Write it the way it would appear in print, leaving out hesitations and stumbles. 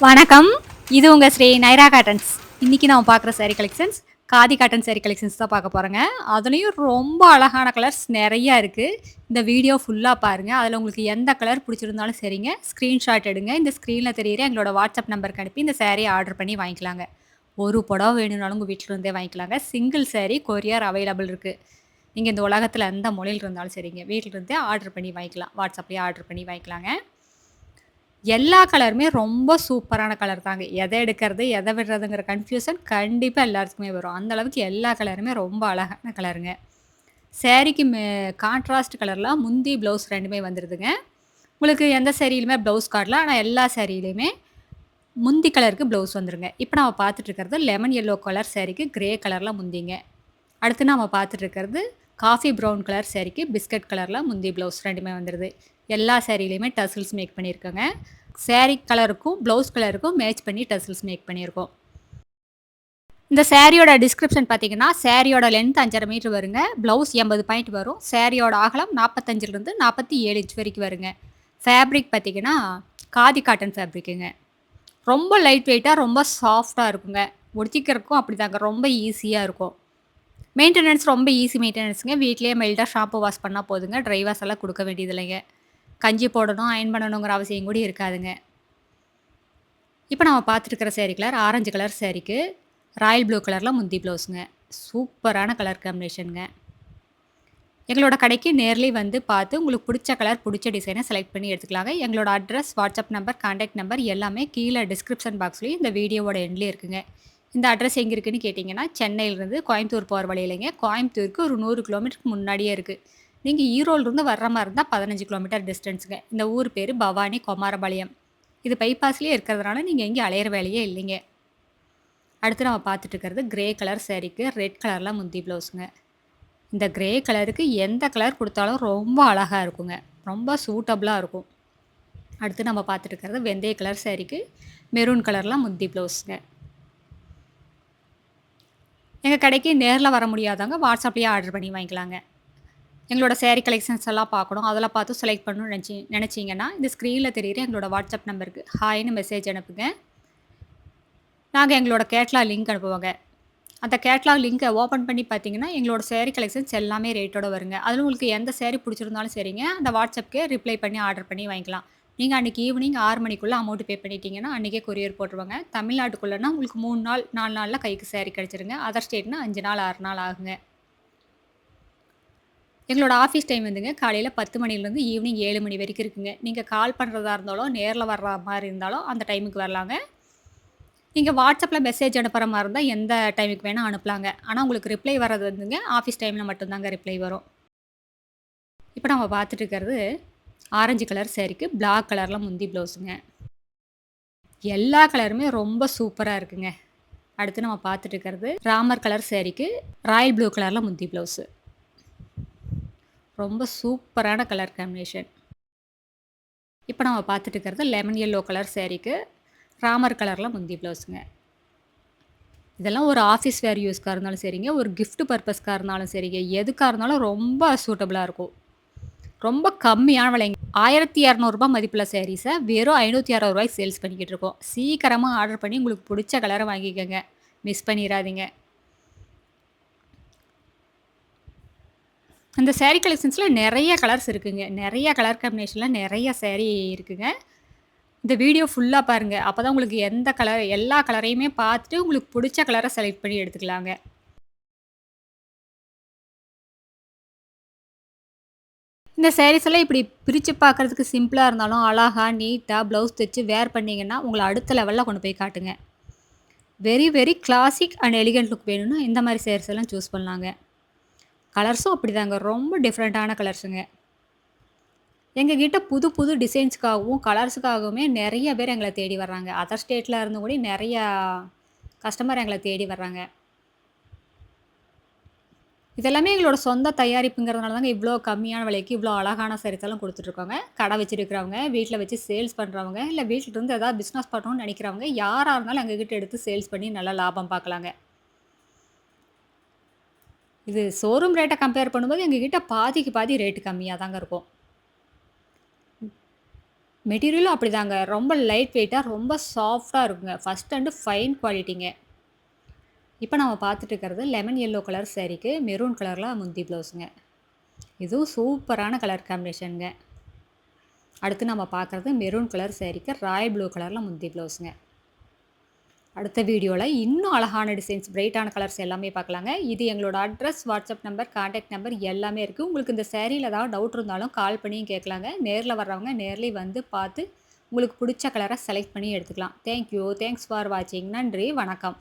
வணக்கம். இது உங்க ஸ்ரீ நைரா காட்டன்ஸ். இன்னைக்கு நம்ம பார்க்குற sorry collections, khadi cotton sorry collections தான் பார்க்க போறோங்க. அதுலயும் ரொம்ப அழகான கலர்ஸ் நெறைய இருக்கு. இந்த வீடியோ ஃபுல்லா பாருங்க. அதுல உங்களுக்கு எந்த கலர் பிடிச்சிருந்தாலும் சரிங்க, ஸ்கிரீன்ஷாட் எடுங்க. இந்த ஸ்க்ரீன்ல தெரியிற எங்களோட வாட்ஸ்அப் நம்பருக்கு அனுப்பி இந்த சாரிய ஆர்டர் பண்ணி வாங்கிக்கலாங்க. ஒரு புடவ வேணும்னாலும் உங்க வீட்ல இருந்தே வாங்கிக்கலாங்க. சிங்கிள் சாரி கொரியர் அவைலபிள் இருக்கு. நீங்க இந்த உலகத்துல எந்த மூலையில இருந்தாலும் சரிங்க, வீட்ல இருந்தே ஆர்டர் பண்ணி வாங்கிக்கலாம். வாட்ஸ்அப்லயே ஆர்டர் பண்ணி வாங்கிக்கலாங்க. எல்லா கலருமே ரொம்ப சூப்பரான கலர் தாங்க. எத எடுக்கறது, எத விடுறதுங்கிற கன்ஃப்யூஷன் கண்டிப்பா எல்லாத்துக்குமே வரும். அந்த அளவுக்கு எல்லா கலருமே ரொம்ப அழகான கலருங்க. சாரிக்கு கான்ட்ராஸ்ட் கலர்ல முந்தி, ப்ளவுஸ் 2மே வந்துருதுங்க. உங்களுக்கு எந்த சாரியிலுமே ப்ளவுஸ் காட்டல. ஆனா எல்லா சாரியிலயுமே முந்தி கலருக்கு ப்ளவுஸ் வந்துருங்க. இப்ப நம்ம பார்த்துட்டு இருக்கிறது லெமன் எல்லோ கலர் சாரிக்கு கிரே கலர்ல முந்திங்க. அடுத்து நாம பார்த்துட்டு இருக்கிறது காஃபி ப்ரவுன் கலர் சாரிக்கு பிஸ்கட் கலர்ல முந்தி ப்ளவுஸ் 2மே வந்துருது. எல்லா சாரியிலயுமே டசில்ஸ் மேக் பண்ணியிருக்கோங்க. சாரி கலருக்கும், ப்ளவுஸ் கலருக்கும் மேட்ச் பண்ணி டசில்ஸ் மேக் பண்ணியிருக்கோம். இந்த சாரியோட டிஸ்கிரிப்ஷன் பார்த்தீங்கன்னா, சாரியோட லென்த் 5½ மீட்டர் வருங்க. ப்ளவுஸ் 80 பாயிண்ட் வரும். சாரியோட அகலம் 45லிருந்து 47 இன்ச் வரைக்கும் வருங்க. ஃபேப்ரிக் பார்த்தீங்கன்னா, காதி காட்டன் ஃபேப்ரிக்குங்க. ரொம்ப லைட் வெயிட்டா, ரொம்ப சாஃப்ட்டா இருக்குங்க. உடுத்திக்கிறதுக்கும் அப்படிதாங்க. ரொம்ப ஈஸியா இருக்கும். மெயின்டெனன்ஸ் ரொம்ப ஈஸி மெயின்டெனன்ஸ்ங்க. வீட்லயே மைல்டா ஷாம்பு வாஷ் பண்ணா போதுங்க. ட்ரை வாஷ் எல்லாம் குடுக்க வேண்டியது இல்லைங்க. கஞ்சி போடணும், அயர்ன் பண்ணணுங்கிற அவசியம் கூட இருக்காதுங்க. இப்ப நம்ம பார்த்துட்டு இருக்கிற சாரி கலர் ஆரஞ்சு கலர் சாரிக்கு ராயல் ப்ளூ கலர்ல முந்தி ப்ளவுஸுங்க. சூப்பரான கலர் காம்பினேஷன்ங்க. எங்களோட கடைக்கு நேர்லயே வந்து பார்த்து உங்களுக்கு புடிச்ச கலர், புடிச்ச டிசைன செலக்ட் பண்ணி எடுத்துக்கலாங்க. எங்களோட address, WhatsApp number, contact number எல்லாமே கீழ டிஸ்கிரிப்ஷன் பாக்ஸ்லயும் இந்த வீடியோவோட எண்ட்லயும் இருக்குங்க. இந்த அட்ரஸ் எங்க இருக்குன்னு கேட்டீங்கன்னா, சென்னையிலிருந்து கோயம்புத்தூர் போற வழியிலங்க. கோயம்புத்தூருக்கு ஒரு 100 கிலோமீட்டருக்கு முன்னாடியே இருக்கு. நீங்க ஈரோட்லருந்து வர்ற மாரி இருந்தா 15 கிலோமீட்டர் டிஸ்டன்ஸ்ங்க. இந்த ஊர் பேரு பவானி குமாரபாளையம். இது பைபாஸ்லயே இருக்கிறதுனால நீங்க எங்கேயும் அலையிற வேலையே இல்லைங்க. அடுத்து நம்ம பார்த்துட்டு இருக்கிறது கிரே கலர் சாரிக்கு ரெட் கலர்ல முந்தி ப்ளவுஸுங்க. இந்த கிரே கலருக்கு எந்த கலர் குடுத்தாலும் ரொம்ப அழகா இருக்குங்க. ரொம்ப சூட்டபிளா இருக்கும். அடுத்து நம்ம பார்த்துட்டு இருக்கிறது வெந்தய கலர் சாரிக்கு மெரூன் கலர்ல முந்தி ப்ளவுஸுங்க. எங்க கடைக்கு நேர்ல வர முடியாதவங்க வாட்ஸ்அப்லயே ஆர்டர் பண்ணி வாங்கிக்கலாங்க. எங்களோட சாரி கலெக்ஷன்ஸ் எல்லாம் பார்க்கணும், அதெல்லாம் பார்த்து செலக்ட் பண்ணணும்னு நினைச்சீங்கன்னா, இந்த ஸ்க்ரீன்ல தெரியிற எங்களோட வாட்ஸ்அப் நம்பருக்கு ஹாய்ன்னு மெசேஜ் அனுப்புங்க. நாங்க எங்களோட கேட்லாக் லிங்க் அனுப்புவோங்க. அந்த கேட்லாக் லிங்க்க ஓப்பன் பண்ணி பார்த்தீங்கன்னா, எங்களோட சாரி கலெக்ஷன்ஸ் எல்லாமே ரேட்டோட வருங்க. அதில உங்களுக்கு எந்த சாரி பிடிச்சிருந்தாலும் சரிங்க, அந்த வாட்ஸ்அப்க்கு ரிப்ளை பண்ணி ஆர்டர் பண்ணி வாங்கிக்கலாம். நீங்க அன்னைக்கு ஈவினிங் 6 மணிக்குள்ள அமௌண்ட் பே பண்ணிட்டீங்கன்னா, அன்னைக்கே கொரியர் போட்டுருவாங்க. தமிழ்நாட்டுக்குள்ளனா உங்களுக்கு 3 நாள், 4 நாள்ல கைக்கு சாரி கிடைச்சிருங்க. அதர் ஸ்டேட்னா 5 நாள், 6 நாள் ஆகுங்க. எங்களோட ஆஃபீஸ் டைம் வந்துங்க காலையில 10 மணிலேருந்து ஈவினிங் 7 மணி வரைக்கும் இருக்குங்க. நீங்க கால் பண்றதா இருந்தாலும், நேர்ல வர்ற மாரி இருந்தாலும் அந்த டைமுக்கு வரலாங்க. நீங்க WhatsAppல மெசேஜ் அனுப்புற மாரி இருந்தா, எந்த டைமுக்கு வேணா அனுப்பலாங்க. ஆனா, உங்களுக்கு ரிப்ளை வர்றது வந்துங்க, ஆஃபீஸ் டைம்ல மட்டும் தாங்க ரிப்ளை வரும். இப்ப நம்ம பார்த்துட்டு இருக்கிறது, ஆரஞ்சு கலர் சாரிக்கு பிளாக் கலர்ல முந்தி ப்ளவுஸுங்க. எல்லா கலருமே ரொம்ப சூப்பரா இருக்குங்க. அடுத்து நம்ம பார்த்துட்டு இருக்கிறது, ராமர் கலர் சாரிக்கு ராயல் ப்ளூ கலர்ல முந்தி ப்ளவுஸு. ரொம்ப சூப்பரான கலர் காம்பினேஷன். இப்ப நம்ம பார்த்துட்டு இருக்கிறது, லெமன் எல்லோ கலர் சாரிக்கு ராமர் கலர்ல முந்தி ப்ளவுஸுங்க. இதெல்லாம் ஒரு ஆஃபீஸ் வேர் யூஸ்க்கா இருந்தாலும் சரிங்க, ஒரு கிஃப்ட் பர்ப்பஸ்க்கா இருந்தாலும் சரிங்க, எதுக்கா இருந்தாலும் ரொம்ப சூட்டபிளா இருக்கும். ரொம்ப கம்மியான விலைங்க. ரூ. 1200 மதிப்புள்ள சாரீஸ வெறும் ரூ. 560 சேல்ஸ் பண்ணிக்கிட்டு இருக்கோம். சீக்கிரமா ஆர்டர் பண்ணி உங்களுக்கு புடிச்ச கலர வாங்கிக்கங்க. மிஸ் பண்ணிறாதீங்க. அந்த சாரி கலெக்ஷன்ஸ்ல நெறைய கலர்ஸ் இருக்குங்க. நெறைய கலர் காம்பினேஷன்ல நெறைய சாரி இருக்குங்க. இந்த வீடியோ ஃபுல்லா பாருங்க. அப்பதான் உங்களுக்கு எந்த கலர் எல்லா கலரையுமே பார்த்துட்டு உங்களுக்கு புடிச்ச கலர செலக்ட் பண்ணி எடுத்துக்கலாங்க. இந்த சாரீஸ் எல்லாம் இப்படி பிரிச்சு பார்க்கறதுக்கு சிம்பிளா இருந்தாலும், அழகா, நீட்டா ப்ளவுஸ் தச்சு வேர் பண்ணீங்கன்னா, உங்கள அடுத்த லெவல்ல கொண்டு போய் காட்டுங்க. Very, very classic and elegant look வேணும்னா, இந்த மாரி சாரீஸ் எல்லாம் சூஸ் பண்ணலாங்க. கலர்ஸும் அப்படிதாங்க. ரொம்ப டிஃப்ரெண்ட்டான கலர்ஸுங்க. எங்ககிட்ட புது, புது டிசைன்ஸ்க்காகவும், கலர்ஸுக்காகவுமே நெறைய பேர் எங்கள தேடி வர்றாங்க. அதர் ஸ்டேட்ல இருந்து கூட நெறையா கஸ்டமர் எங்கள தேடி வர்றாங்க. இதெல்லாமே எங்களோட சொந்த தயாரிப்புங்கிறதுனால தாங்க இவ்ளோ கம்மியான விலைக்கு, இவ்ளோ அழகான சாரீஸ் எல்லாம் குடுத்துட்டுருக்கோங்க. கடை வச்சிருக்கிறவங்க, வீட்ல வச்சு சேல்ஸ் பண்றவங்க, இல்ல வீட்ல இருந்து ஏதாவது பிசினஸ் பண்ணணும்னு நெனைக்கிறவங்க, யாரா இருந்தாலும் எங்ககிட்ட எடுத்து சேல்ஸ் பண்ணி நல்லா லாபம் பார்க்கலாங்க. இது ஷோரூம் ரேட்ட கம்பேர் பண்ணும்போது எங்ககிட்ட பாதிக்கு பாதி ரேட் கம்மியா தாங்க இருக்கும். மெட்டீரியலும் அப்படிதாங்க. ரொம்ப லைட் வெயிட்டா, ரொம்ப சாஃப்ட்டா இருக்குங்க. ஃபர்ஸ்ட் அண்ட் ஃபைன் குவாலிட்டிங்க. இப்ப நம்ம பார்த்துட்டு இருக்கிறது லெமன் எல்லோ கலர் சாரீக்கு மெரூன் கலர்ல முந்தி ப்ளவுஸுங்க. இதுவும் சூப்பரான கலர் காம்பினேஷன்ங்க. அடுத்து நம்ம பார்க்குறது மெரூன் கலர் சாரீக்கு ராயல் ப்ளூ கலர்ல முந்தி ப்ளவுஸுங்க. அடுத்த வீடியோல இன்னும் அழகான டிசைன்ஸ், பிரைட்டான கலர்ஸ் எல்லாமே பார்க்கலாங்க. இது எங்களோட address, WhatsApp number, contact number எல்லாமே இருக்கு. உங்களுக்கு இந்த சாரீல ஏதாவது டவுட் இருந்தாலும் கால் பண்ணியும் கேட்கலாங்க. நேர்ல வர்றவங்க நேர்லயே வந்து பார்த்து உங்களுக்கு புடிச்ச கலர செலக்ட் பண்ணி எடுத்துக்கலாம். Thank you. தேங்க்ஸ் ஃபார் வாட்சிங். நன்றி. வணக்கம்.